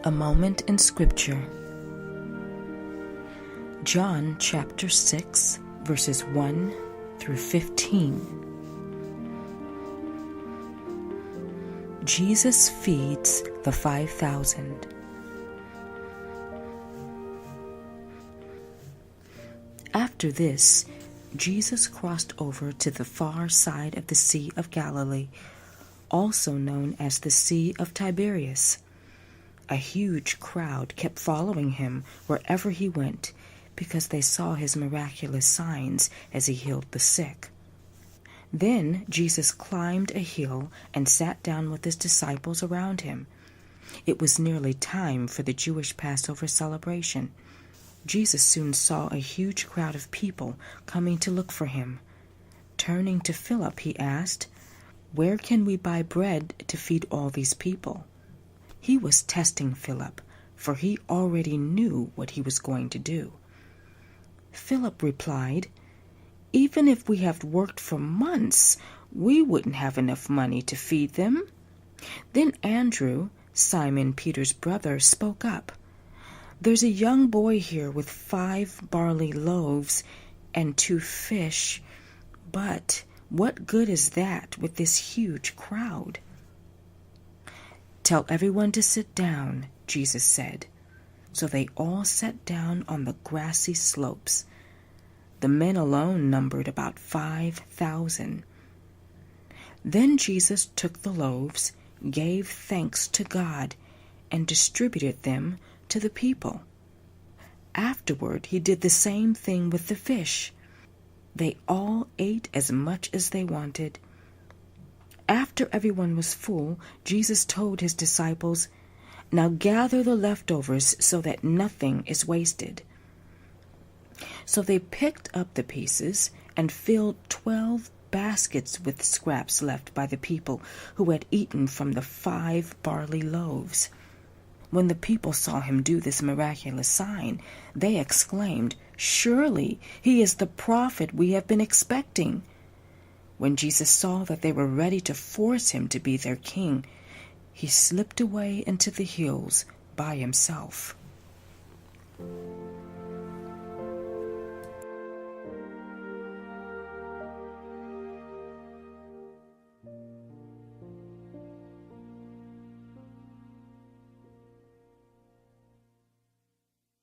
A moment in Scripture. John chapter 6, verses 1 through 15. Jesus feeds the 5,000. After this, Jesus crossed over to the far side of the Sea of Galilee, also known as the Sea of Tiberias. A huge crowd kept following him wherever he went, because they saw his miraculous signs as he healed the sick. Then Jesus climbed a hill and sat down with his disciples around him. It was nearly time for the Jewish Passover celebration. Jesus soon saw a huge crowd of people coming to look for him. Turning to Philip, he asked, "Where can we buy bread to feed all these people?" He was testing Philip, for he already knew what he was going to do. Philip replied, "Even if we have worked for months, we wouldn't have enough money to feed them." Then Andrew, Simon Peter's brother, spoke up. "There's a young boy here with 5 barley loaves and 2 fish, but what good is that with this huge crowd?" "Tell everyone to sit down," Jesus said. So they all sat down on the grassy slopes. The men alone numbered about 5,000. Then Jesus took the loaves, gave thanks to God, and distributed them to the people. Afterward, he did the same thing with the fish. They all ate as much as they wanted. After everyone was full, Jesus told his disciples, "Now gather the leftovers so that nothing is wasted." So they picked up the pieces and filled 12 baskets with scraps left by the people who had eaten from the 5 barley loaves. When the people saw him do this miraculous sign, they exclaimed, "Surely he is the prophet we have been expecting." When Jesus saw that they were ready to force him to be their king, he slipped away into the hills by himself.